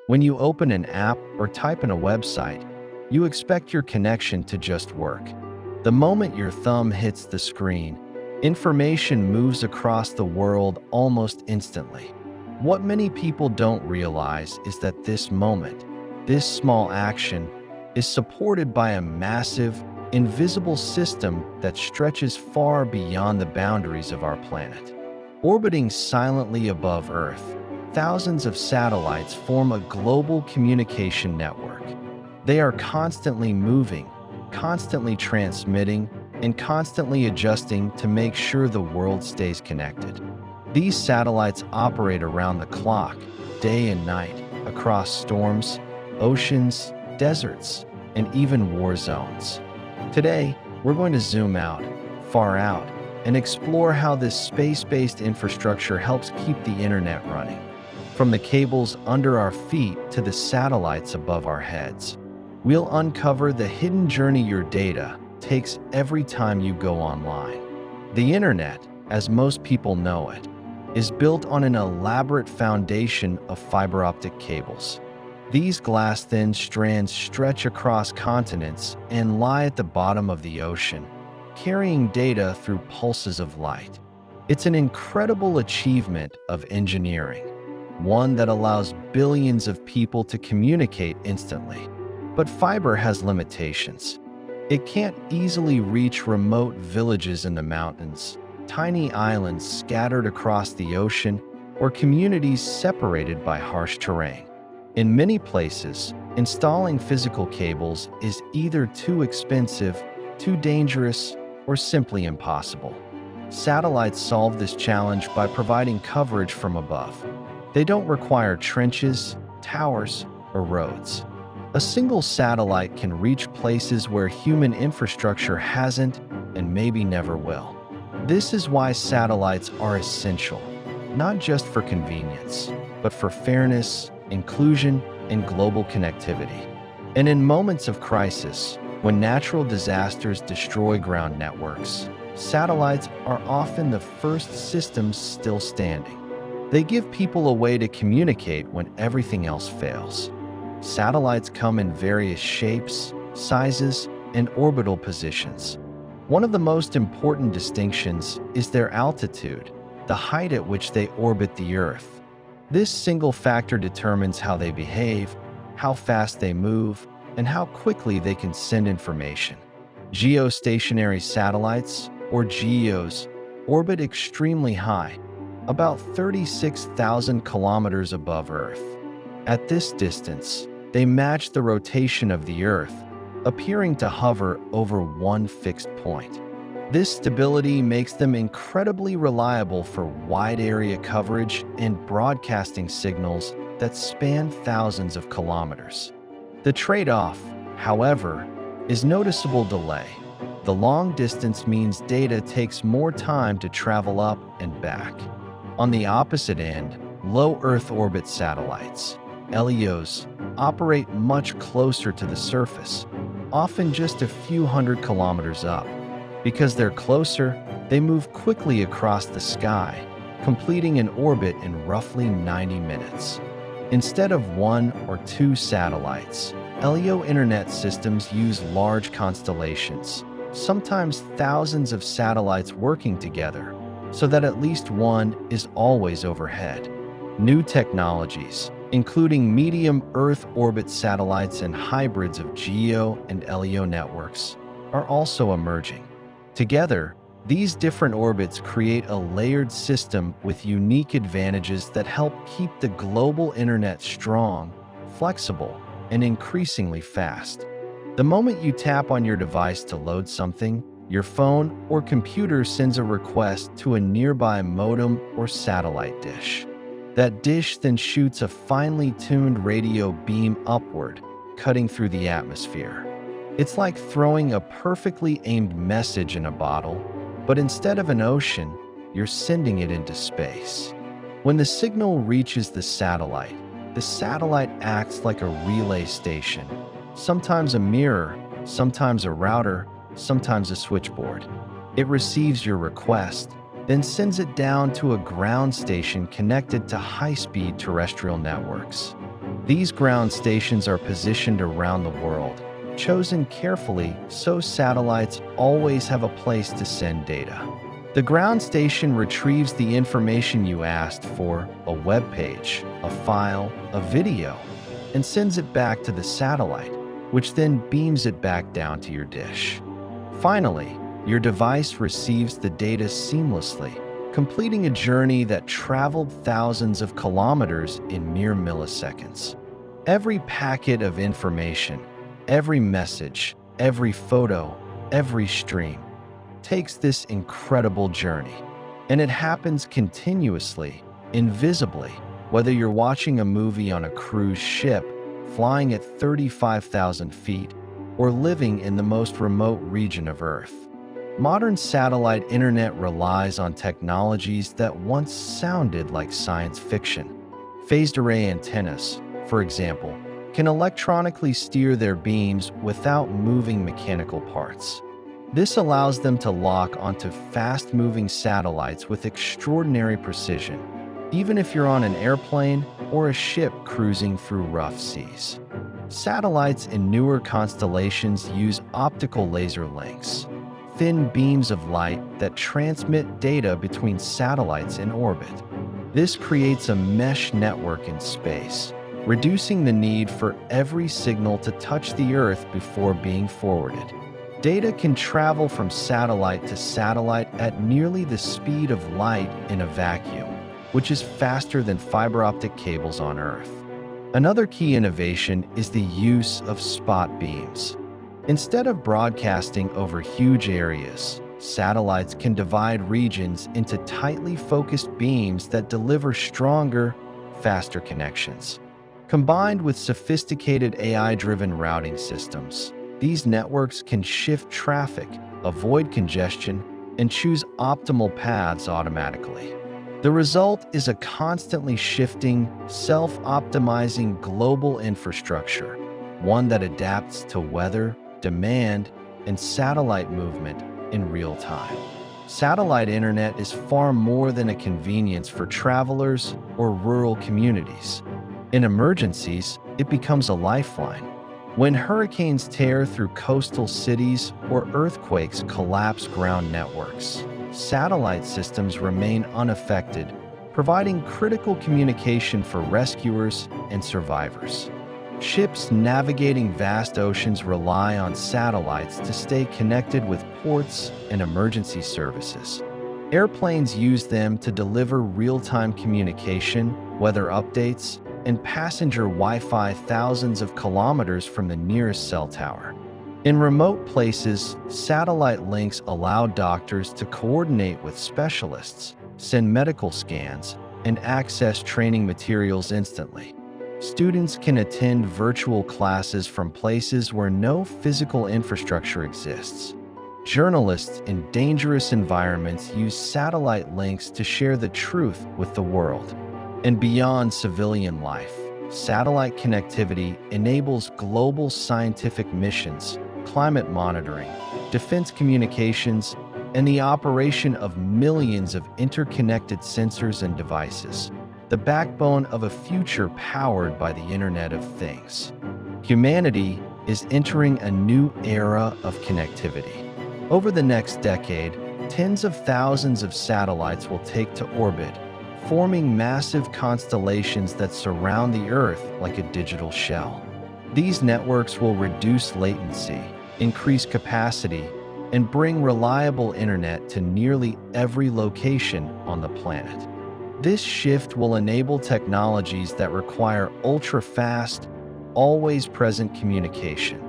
When you open an app or type in a website, you expect your connection to just work. The moment your thumb hits the screen, information moves across the world almost instantly. What many people don't realize is that this moment, this small action, is supported by a massive, invisible system that stretches far beyond the boundaries of our planet. Orbiting silently above Earth, thousands of satellites form a global communication network. They are constantly moving, constantly transmitting, and constantly adjusting to make sure the world stays connected. These satellites operate around the clock, day and night, across storms, oceans, deserts, and even war zones. Today, we're going to zoom out, far out, and explore how this space-based infrastructure helps keep the internet running, from the cables under our feet to the satellites above our heads. We'll uncover the hidden journey your data takes every time you go online. The internet, as most people know it, is built on an elaborate foundation of fiber optic cables. These glass-thin strands stretch across continents and lie at the bottom of the ocean, carrying data through pulses of light. It's an incredible achievement of engineering, one that allows billions of people to communicate instantly. But fiber has limitations. It can't easily reach remote villages in the mountains, tiny islands scattered across the ocean, or communities separated by harsh terrain. In many places, installing physical cables is either too expensive, too dangerous, or simply impossible. Satellites solve this challenge by providing coverage from above. They don't require trenches, towers, or roads. A single satellite can reach places where human infrastructure hasn't and maybe never will. This is why satellites are essential, not just for convenience, but for fairness, inclusion, and global connectivity. And in moments of crisis, when natural disasters destroy ground networks, satellites are often the first systems still standing. They give people a way to communicate when everything else fails. Satellites come in various shapes, sizes, and orbital positions. One of the most important distinctions is their altitude, the height at which they orbit the Earth. This single factor determines how they behave, how fast they move, and how quickly they can send information. Geostationary satellites, or GEOs, orbit extremely high, about 36,000 kilometers above Earth. At this distance, they match the rotation of the Earth, appearing to hover over one fixed point. This stability makes them incredibly reliable for wide area coverage and broadcasting signals that span thousands of kilometers. The trade-off, however, is noticeable delay. The long distance means data takes more time to travel up and back. On the opposite end, low Earth orbit satellites, LEOs, operate much closer to the surface, often just a few hundred kilometers up. Because they're closer, they move quickly across the sky, completing an orbit in roughly 90 minutes. Instead of one or two satellites, LEO internet systems use large constellations, sometimes thousands of satellites working together, so that at least one is always overhead. New technologies, including medium Earth orbit satellites and hybrids of GEO and LEO networks, are also emerging. Together, these different orbits create a layered system with unique advantages that help keep the global internet strong, flexible, and increasingly fast. The moment you tap on your device to load something, your phone or computer sends a request to a nearby modem or satellite dish. That dish then shoots a finely tuned radio beam upward, cutting through the atmosphere. It's like throwing a perfectly aimed message in a bottle, but instead of an ocean, you're sending it into space. When the signal reaches the satellite acts like a relay station, sometimes a mirror, sometimes a router, sometimes a switchboard. It receives your request, then sends it down to a ground station connected to high-speed terrestrial networks. These ground stations are positioned around the world, chosen carefully so satellites always have a place to send data. The ground station retrieves the information you asked for, a web page, a file, a video, and sends it back to the satellite, which then beams it back down to your dish. Finally, your device receives the data seamlessly, completing a journey that traveled thousands of kilometers in mere milliseconds. Every packet of information, every message, every photo, every stream takes this incredible journey. And it happens continuously, invisibly, whether you're watching a movie on a cruise ship, flying at 35,000 feet, or living in the most remote region of Earth. Modern satellite internet relies on technologies that once sounded like science fiction. Phased array antennas, for example, can electronically steer their beams without moving mechanical parts. This allows them to lock onto fast-moving satellites with extraordinary precision, even if you're on an airplane or a ship cruising through rough seas. Satellites in newer constellations use optical laser links, thin beams of light that transmit data between satellites in orbit. This creates a mesh network in space, reducing the need for every signal to touch the Earth before being forwarded. Data can travel from satellite to satellite at nearly the speed of light in a vacuum, which is faster than fiber optic cables on Earth. Another key innovation is the use of spot beams. Instead of broadcasting over huge areas, satellites can divide regions into tightly focused beams that deliver stronger, faster connections. Combined with sophisticated AI-driven routing systems, these networks can shift traffic, avoid congestion, and choose optimal paths automatically. The result is a constantly shifting, self-optimizing global infrastructure, one that adapts to weather, demand, and satellite movement in real time. Satellite internet is far more than a convenience for travelers or rural communities. In emergencies, it becomes a lifeline. When hurricanes tear through coastal cities or earthquakes collapse ground networks, satellite systems remain unaffected, providing critical communication for rescuers and survivors. Ships navigating vast oceans rely on satellites to stay connected with ports and emergency services. Airplanes use them to deliver real-time communication, weather updates, and passenger Wi-Fi thousands of kilometers from the nearest cell tower. In remote places, satellite links allow doctors to coordinate with specialists, send medical scans, and access training materials instantly. Students can attend virtual classes from places where no physical infrastructure exists. Journalists in dangerous environments use satellite links to share the truth with the world. And beyond civilian life, satellite connectivity enables global scientific missions, climate monitoring, defense communications, and the operation of millions of interconnected sensors and devices, the backbone of a future powered by the Internet of Things. Humanity is entering a new era of connectivity. Over the next decade, tens of thousands of satellites will take to orbit, forming massive constellations that surround the Earth like a digital shell. These networks will reduce latency, increase capacity, and bring reliable internet to nearly every location on the planet. This shift will enable technologies that require ultra-fast, always-present communication,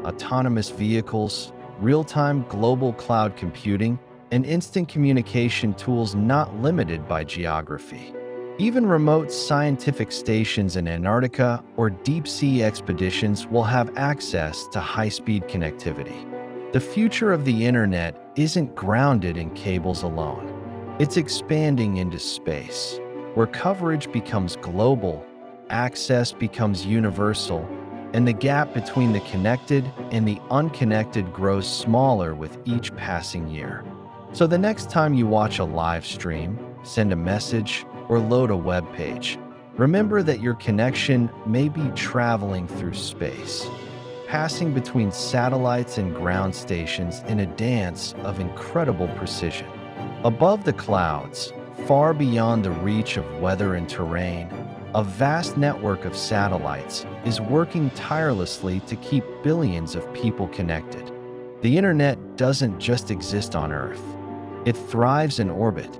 autonomous vehicles, real-time global cloud computing, and instant communication tools not limited by geography. Even remote scientific stations in Antarctica or deep-sea expeditions will have access to high-speed connectivity. The future of the internet isn't grounded in cables alone. It's expanding into space, where coverage becomes global, access becomes universal, and the gap between the connected and the unconnected grows smaller with each passing year. So the next time you watch a live stream, send a message, or load a web page, Remember that your connection may be traveling through space, passing between satellites and ground stations in a dance of incredible precision. Above the clouds, far beyond the reach of weather and terrain, a vast network of satellites is working tirelessly to keep billions of people connected. The internet doesn't just exist on Earth. It thrives in orbit,